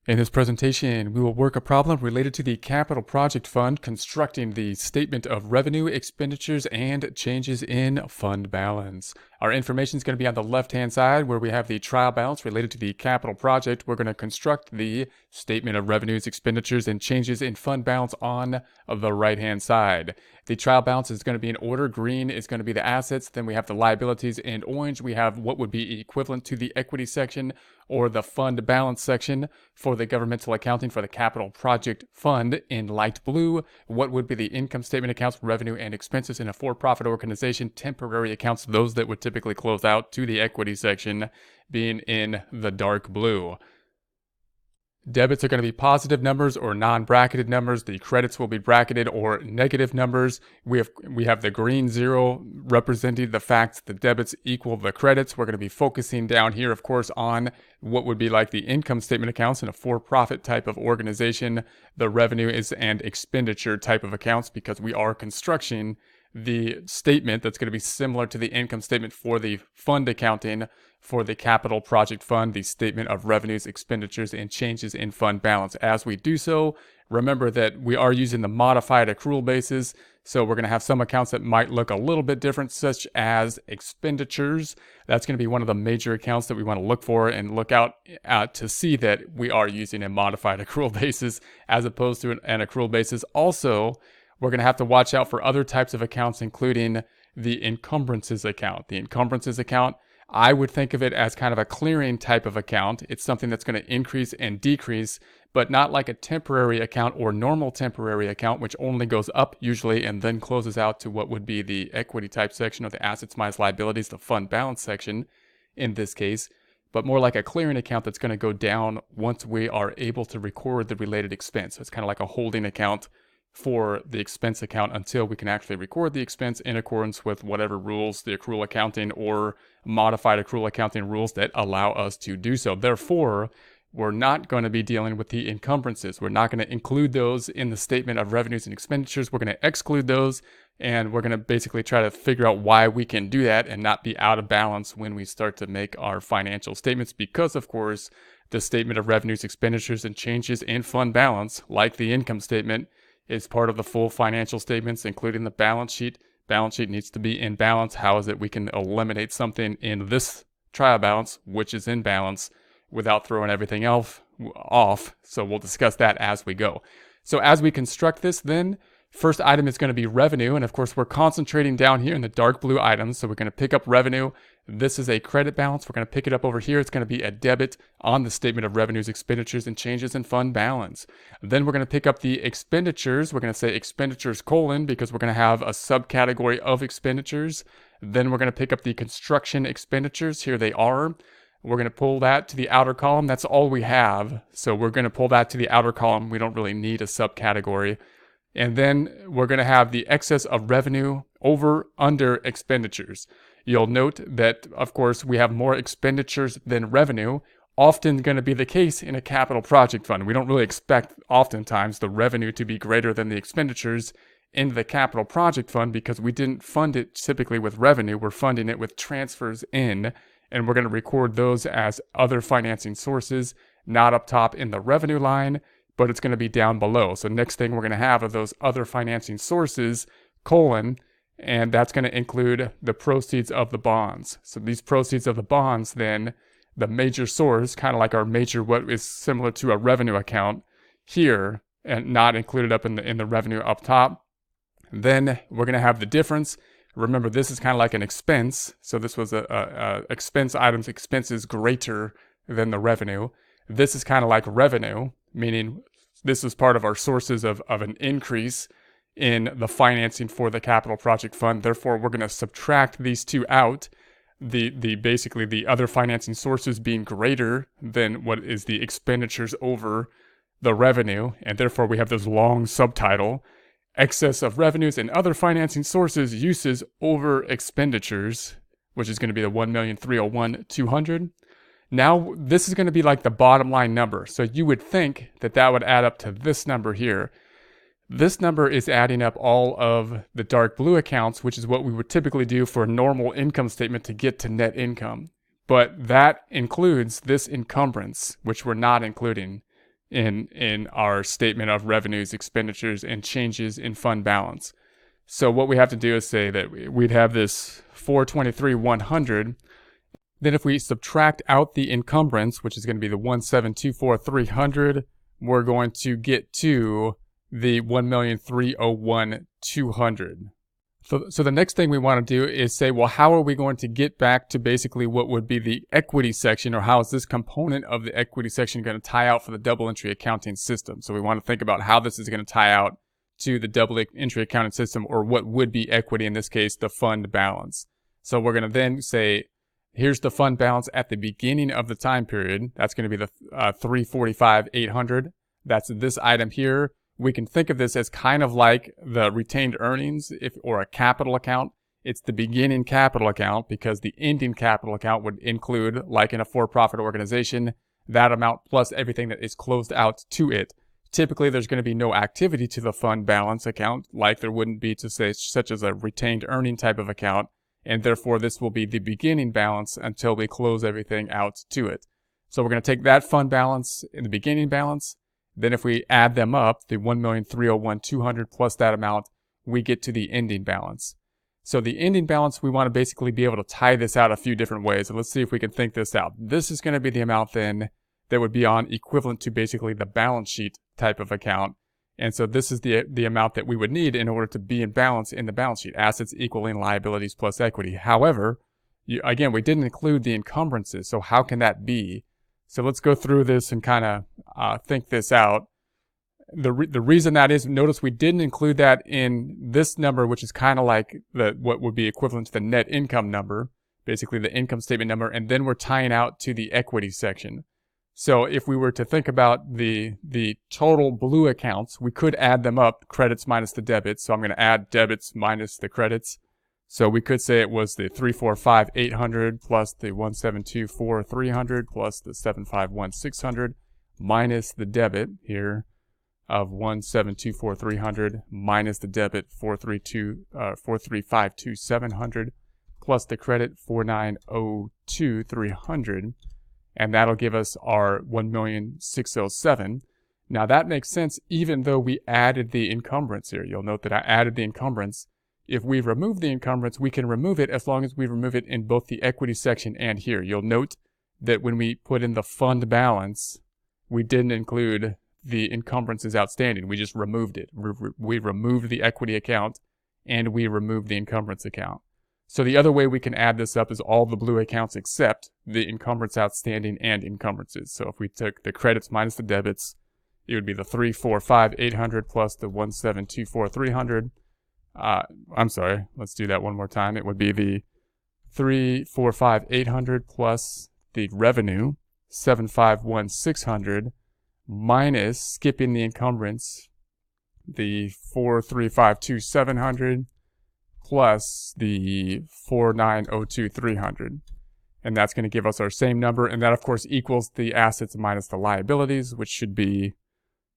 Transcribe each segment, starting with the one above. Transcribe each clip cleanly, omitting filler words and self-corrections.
In this presentation, we will work a problem related to the Capital Project Fund, constructing the statement of revenue, expenditures, and changes in fund balance. Our information is going to be on the left-hand side where we have the trial balance related to the capital project. We're going to construct the statement of revenues, expenditures, and changes in fund balance on the right-hand side. The trial balance is going to be in order. Green is going to be the assets. Then we have the liabilities. And orange, we have what would be equivalent to the equity section or the fund balance section for the governmental accounting for the capital project fund. In light blue, what would be the income statement accounts, revenue and expenses in a for-profit organization, temporary accounts, those that would typically close out to the equity section, being in the dark blue. Debits are going to be positive numbers or non-bracketed numbers. The credits will be bracketed or negative numbers. We have the green 0 representing the fact that the debits equal the credits. We're going to be focusing down here, of course, on what would be like the income statement accounts in a for-profit type of organization. The revenue is and expenditure type of accounts because we are constructing the statement that's going to be similar to the income statement for the fund accounting for the capital project fund, the statement of revenues, expenditures, and changes in fund balance. As we do so, remember that we are using the modified accrual basis, so we're going to have some accounts that might look a little bit different, such as expenditures. That's going to be one of the major accounts that we want to look for and look out to see that we are using a modified accrual basis as opposed to an accrual basis. Also, we're going to have to watch out for other types of accounts, including the encumbrances account. The encumbrances account, I would think of it as kind of a clearing type of account. It's something that's going to increase and decrease, but not like a temporary account or normal temporary account, which only goes up usually and then closes out to what would be the equity type section of the assets minus liabilities, the fund balance section in this case, but more like a clearing account that's going to go down once we are able to record the related expense. So it's kind of like a holding account for the expense account until we can actually record the expense in accordance with whatever rules, the accrual accounting or modified accrual accounting rules that allow us to do so. Therefore, we're not going to be dealing with the encumbrances. We're not going to include those in the statement of revenues and expenditures. We're going to exclude those, and we're going to basically try to figure out why we can do that and not be out of balance when we start to make our financial statements, because of course, the statement of revenues, expenditures, and changes in fund balance, like the income statement, is part of the full financial statements, including the balance sheet. Balance sheet needs to be in balance. How is it we can eliminate something in this trial balance, which is in balance, without throwing everything else off? So we'll discuss that as we go. So as we construct this, then, first item is going to be revenue. And of course, we're concentrating down here in the dark blue items. So we're going to pick up revenue. This is a credit balance. We're going to pick it up over here. It's going to be a debit on the statement of revenues, expenditures, and changes in fund balance. Then we're going to pick up the expenditures. We're going to say expenditures : because we're going to have a subcategory of expenditures. Then we're going to pick up the construction expenditures. Here they are. We're going to pull that to the outer column. That's all we have. So we're going to pull that to the outer column. We don't really need a subcategory. And then we're going to have the excess of revenue under expenditures. You'll note that, of course, we have more expenditures than revenue, often going to be the case in a capital project fund. We don't really expect oftentimes the revenue to be greater than the expenditures in the capital project fund because we didn't fund it typically with revenue. We're funding it with transfers in, and we're going to record those as other financing sources, not up top in the revenue line, but it's going to be down below. So next thing we're going to have are those other financing sources, and that's going to include the proceeds of the bonds. So these proceeds of the bonds, then, the major source, kind of like our major, what is similar to a revenue account here, and not included up in the revenue up top. Then we're going to have the difference. Remember, this is kind of like an expense. So this was a expense items, expenses greater than the revenue. This is kind of like revenue, meaning this is part of our sources of an increase in the financing for the capital project fund. Therefore, we're going to subtract these two out, basically the other financing sources being greater than what is the expenditures over the revenue, and therefore we have this long subtitle, excess of revenues and other financing sources uses over expenditures, which is going to be the 1,301,200. Now, this is going to be like the bottom line number. So you would think that that would add up to this number here. This number is adding up all of the dark blue accounts, which is what we would typically do for a normal income statement to get to net income. But that includes this encumbrance, which we're not including. in our statement of revenues, expenditures, and changes in fund balance. So what we have to do is say that we'd have this 423,100. Then if we subtract out the encumbrance, which is going to be the 1,724,300, we're going to get to the 1,301,200. So the next thing we want to do is say, well, how are we going to get back to basically what would be the equity section, or how is this component of the equity section going to tie out for the double entry accounting system? So we want to think about how this is going to tie out to the double entry accounting system, or what would be equity, in this case, the fund balance. So we're going to then say, here's the fund balance at the beginning of the time period. That's going to be the 345,800. That's this item here. We can think of this as kind of like the retained earnings, or a capital account. It's the beginning capital account, because the ending capital account would include, like in a for-profit organization, that amount plus everything that is closed out to it. Typically, there's going to be no activity to the fund balance account, like there wouldn't be to say such as a retained earning type of account, and therefore this will be the beginning balance until we close everything out to it. So we're going to take that fund balance in the beginning balance. Then if we add them up, the 1,301,200 plus that amount, we get to the ending balance. So the ending balance, we want to basically be able to tie this out a few different ways. And let's see if we can think this out. This is going to be the amount then that would be on equivalent to basically the balance sheet type of account. And so this is the amount that we would need in order to be in balance in the balance sheet. Assets equaling liabilities plus equity. However, again, we didn't include the encumbrances. So how can that be? So let's go through this and kind of think this out. The reason that is, notice we didn't include that in this number, which is kind of like what would be equivalent to the net income number, basically the income statement number, and then we're tying out to the equity section. So if we were to think about the total blue accounts, we could add them up, credits minus the debits. So I'm going to add debits minus the credits. So we could say it was the 345,800 plus the 1,724,300 plus the 751,600 minus the debit here of 1,724,300 minus the debit 435,700 plus the credit 4,902,300, and that'll give us our 1,607,000. Now that makes sense even though we added the encumbrance here. You'll note that I added the encumbrance. If we remove the encumbrance, we can remove it as long as we remove it in both the equity section and here. You'll note that when we put in the fund balance, we didn't include the encumbrances outstanding. We just removed it. We removed the equity account and we removed the encumbrance account. So the other way we can add this up is all the blue accounts except the encumbrance outstanding and encumbrances. So if we took the credits minus the debits, it would be the 345,800 plus the 1,724,300. I'm sorry, let's do that one more time. It would be the 345,800 plus the revenue 751,600 minus, skipping the encumbrance, the 435,700 plus the 4,902,300. And that's going to give us our same number. And that, of course, equals the assets minus the liabilities, which should be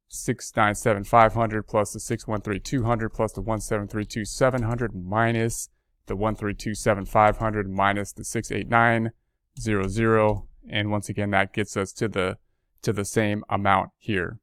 697,500 plus the 613,200 plus the 173,700 minus the 132,700 minus the 689,000. And once again, that gets us to the same amount here.